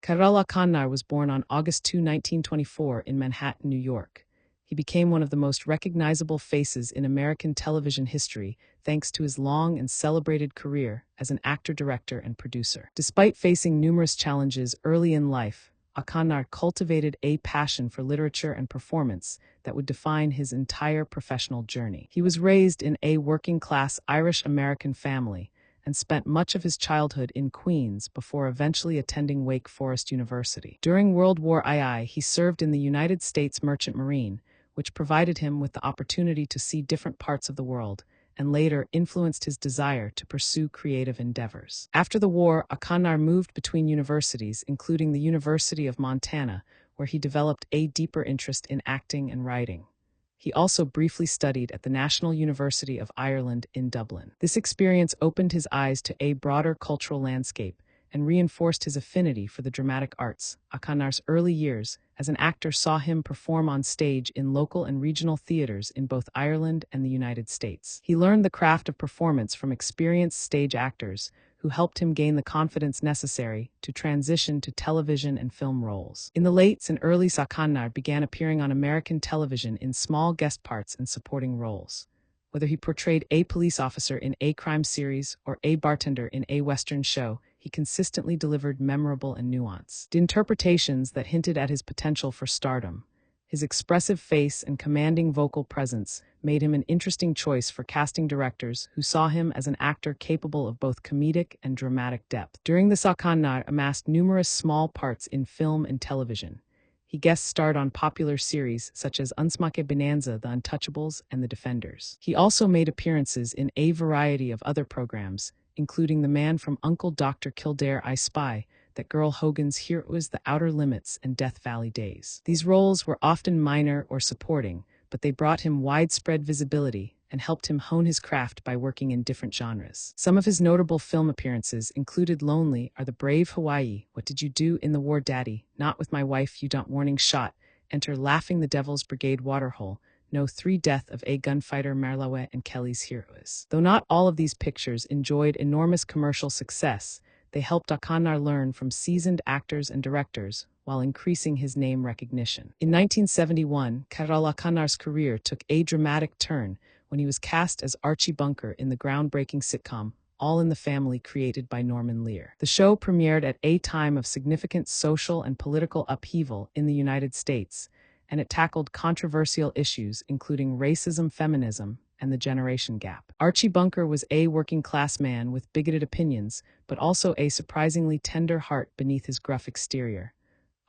Carroll O'Connor was born on August 2, 1924 in Manhattan, New York. He became one of the most recognizable faces in American television history thanks to his long and celebrated career as an actor, director, and producer. Despite facing numerous challenges early in life, O'Connor cultivated a passion for literature and performance that would define his entire professional journey. He was raised in a working-class Irish-American family and spent much of his childhood in Queens before eventually attending Wake Forest University. During World War II, he served in the United States Merchant Marine, which provided him with the opportunity to see different parts of the world, and later influenced his desire to pursue creative endeavors. After the war, O'Connor moved between universities, including the University of Montana, where he developed a deeper interest in acting and writing. He also briefly studied at the National University of Ireland in Dublin. This experience opened his eyes to a broader cultural landscape and reinforced his affinity for the dramatic arts. O'Connor's early years as an actor saw him perform on stage in local and regional theaters in both Ireland and the United States. He learned the craft of performance from experienced stage actors who helped him gain the confidence necessary to transition to television and film roles. In the late and early O'Connor began appearing on American television in small guest parts and supporting roles. Whether he portrayed a police officer in a crime series or a bartender in a Western show, he consistently delivered memorable and nuanced interpretations that hinted at his potential for stardom. His expressive face and commanding vocal presence made him an interesting choice for casting directors who saw him as an actor capable of both comedic and dramatic depth. During this, O'Connor amassed numerous small parts in film and television. He guest starred on popular series such as Unsmake Bonanza, The Untouchables, and The Defenders. He also made appearances in a variety of other programs, including The Man from Uncle Dr. Kildare, I Spy, That Girl Hogan's Heroes, The Outer Limits, and Death Valley Days. These roles were often minor or supporting, but they brought him widespread visibility and helped him hone his craft by working in different genres. Some of his notable film appearances included Lonely, Are the Brave Hawaii, What Did You Do in the War, Daddy, Not With My Wife, You Don't, Warning Shot, Enter Laughing the Devil's Brigade, Waterhole, No 3, Death of a Gunfighter, Marlawe, and Kelly's Heroes. Though not all of these pictures enjoyed enormous commercial success, they helped O'Connor learn from seasoned actors and directors while increasing his name recognition. In 1971, Carroll O'Connor's career took a dramatic turn when he was cast as Archie Bunker in the groundbreaking sitcom All in the Family, created by Norman Lear. The show premiered at a time of significant social and political upheaval in the United States, and it tackled controversial issues including racism, feminism, and the generation gap. Archie Bunker was a working-class man with bigoted opinions, but also a surprisingly tender heart beneath his gruff exterior.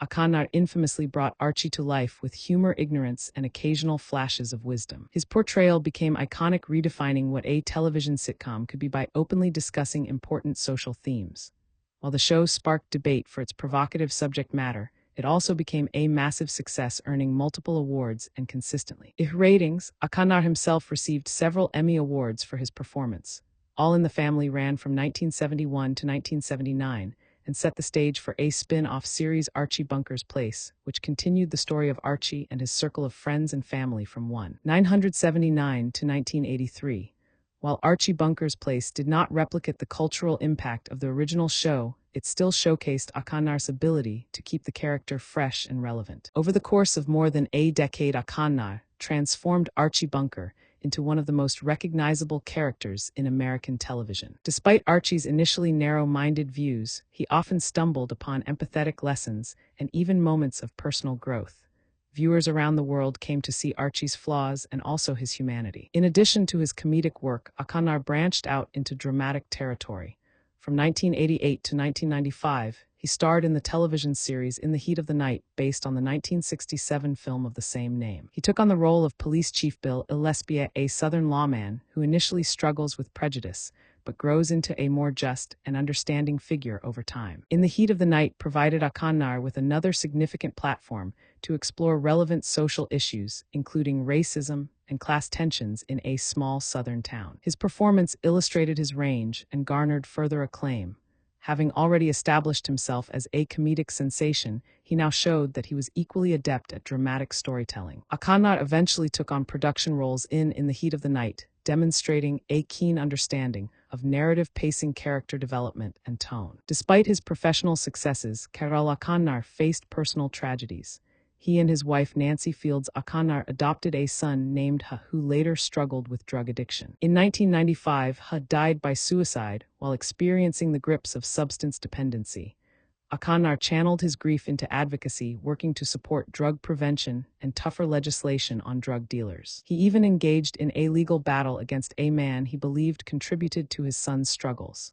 O'Connor infamously brought Archie to life with humor, ignorance, and occasional flashes of wisdom. His portrayal became iconic, redefining what a television sitcom could be by openly discussing important social themes. While the show sparked debate for its provocative subject matter, it also became a massive success, earning multiple awards and consistently. In ratings, O'Connor himself received several Emmy Awards for his performance. All in the Family ran from 1971 to 1979 and set the stage for a spin-off series, Archie Bunker's Place, which continued the story of Archie and his circle of friends and family from 1979 to 1983. While Archie Bunker's Place did not replicate the cultural impact of the original show, it still showcased O'Connor's ability to keep the character fresh and relevant. Over the course of more than a decade, O'Connor transformed Archie Bunker into one of the most recognizable characters in American television. Despite Archie's initially narrow-minded views, he often stumbled upon empathetic lessons and even moments of personal growth. Viewers around the world came to see Archie's flaws and also his humanity. In addition to his comedic work, O'Connor branched out into dramatic territory. From 1988 to 1995, he starred in the television series In the Heat of the Night, based on the 1967 film of the same name. He took on the role of Police Chief Bill Gillespie, a Southern lawman who initially struggles with prejudice, but grows into a more just and understanding figure over time. In the Heat of the Night provided O'Connor with another significant platform to explore relevant social issues, including racism and class tensions in a small Southern town. His performance illustrated his range and garnered further acclaim. Having already established himself as a comedic sensation, he now showed that he was equally adept at dramatic storytelling. O'Connor eventually took on production roles in the Heat of the Night, demonstrating a keen understanding of narrative pacing, character development, and tone. Despite his professional successes, Carroll O'Connor faced personal tragedies. He and his wife Nancy Fields O'Connor adopted a son named Ha, who later struggled with drug addiction. In 1995, Ha died by suicide while experiencing the grips of substance dependency. O'Connor channeled his grief into advocacy, working to support drug prevention and tougher legislation on drug dealers. He even engaged in a legal battle against a man he believed contributed to his son's struggles.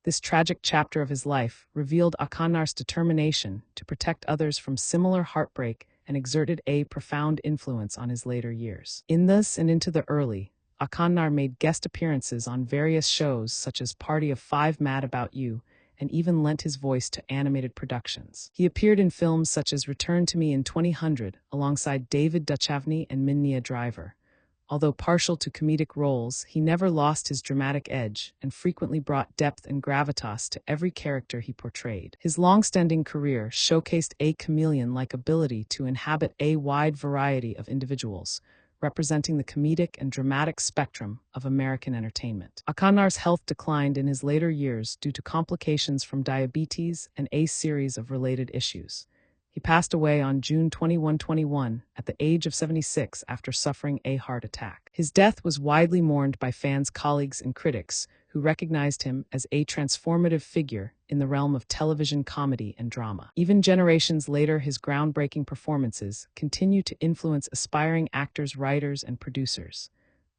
This tragic chapter of his life revealed O'Connor's determination to protect others from similar heartbreak and exerted a profound influence on his later years. In this and into the early, O'Connor made guest appearances on various shows such as Party of Five, Mad About You, and even lent his voice to animated productions. He appeared in films such as Return to Me in 2000 alongside David Duchovny and Minnie Driver. Although partial to comedic roles, he never lost his dramatic edge and frequently brought depth and gravitas to every character he portrayed. His long-standing career showcased a chameleon-like ability to inhabit a wide variety of individuals, representing the comedic and dramatic spectrum of American entertainment. O'Connor's health declined in his later years due to complications from diabetes and a series of related issues. He passed away on June 21, 2021, at the age of 76 after suffering a heart attack. His death was widely mourned by fans, colleagues, and critics who recognized him as a transformative figure in the realm of television comedy and drama. Even generations later, his groundbreaking performances continue to influence aspiring actors, writers, and producers.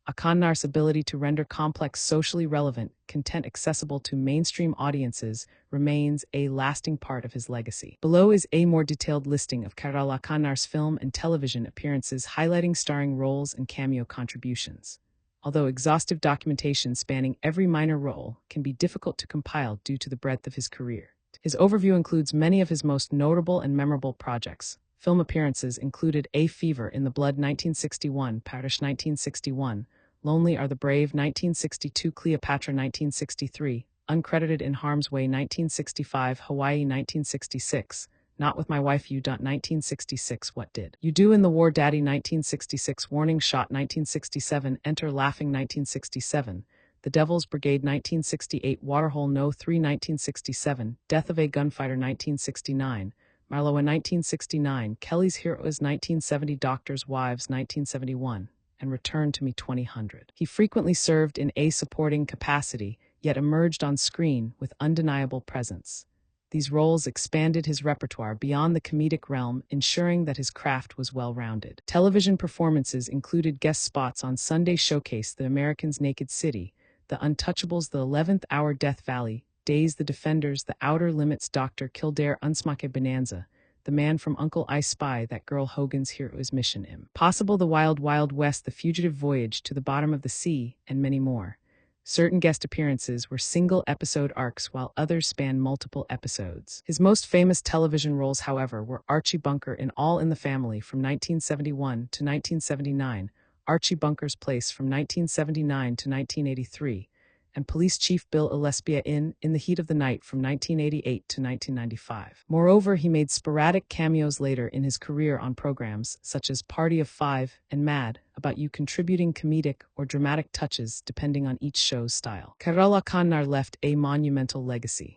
O'Connor's ability to render complex, socially relevant content accessible to mainstream audiences remains a lasting part of his legacy. Below is a more detailed listing of Carroll O'Connor's film and television appearances, highlighting starring roles and cameo contributions. Although exhaustive documentation spanning every minor role can be difficult to compile due to the breadth of his career, his overview includes many of his most notable and memorable projects. Film appearances included A Fever in the Blood 1961, Parish 1961, Lonely Are the Brave 1962, Cleopatra 1963, Uncredited in Harm's Way 1965, Hawaii 1966, Not With My Wife You. 1966, What Did You Do in the War, Daddy 1966, Warning Shot 1967, Enter Laughing 1967, The Devil's Brigade 1968, Waterhole No. 3 1967, Death of a Gunfighter 1969, Marlowe 1969, Kelly's Heroes 1970, Doctors' Wives 1971, and Return to Me 2000. He frequently served in a supporting capacity, yet emerged on screen with undeniable presence. These roles expanded his repertoire beyond the comedic realm, ensuring that his craft was well-rounded. Television performances included guest spots on Sunday Showcase, The Americans' Naked City, The Untouchables, The 11th Hour, Death Valley, Days, The Defenders, The Outer Limits, Dr. Kildare, Unsmake Bonanza, The Man from Uncle I Spy, That Girl, Hogan's Hero's Mission Impossible, The Wild Wild West, The Fugitive Voyage to the Bottom of the Sea, and many more. Certain guest appearances were single-episode arcs, while others spanned multiple episodes. His most famous television roles, however, were Archie Bunker in All in the Family from 1971 to 1979, Archie Bunker's Place from 1979 to 1983, and Police Chief Bill Gillespie in the Heat of the Night from 1988 to 1995. Moreover, he made sporadic cameos later in his career on programs such as Party of Five and Mad About You, contributing comedic or dramatic touches depending on each show's style. Carroll O'Connor left a monumental legacy.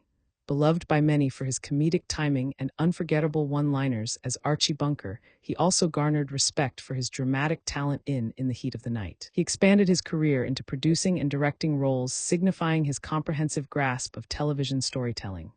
Beloved by many for his comedic timing and unforgettable one-liners as Archie Bunker, he also garnered respect for his dramatic talent in the Heat of the Night. He expanded his career into producing and directing roles, signifying his comprehensive grasp of television storytelling.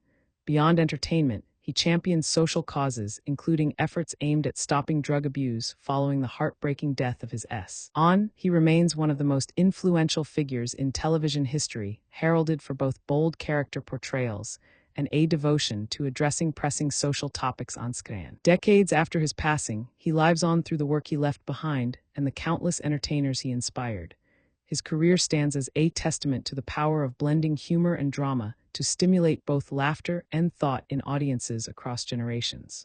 Beyond entertainment, he championed social causes, including efforts aimed at stopping drug abuse following the heartbreaking death of his son. He remains one of the most influential figures in television history, heralded for both bold character portrayals and a devotion to addressing pressing social topics on screen. Decades after his passing, he lives on through the work he left behind and the countless entertainers he inspired. His career stands as a testament to the power of blending humor and drama to stimulate both laughter and thought in audiences across generations.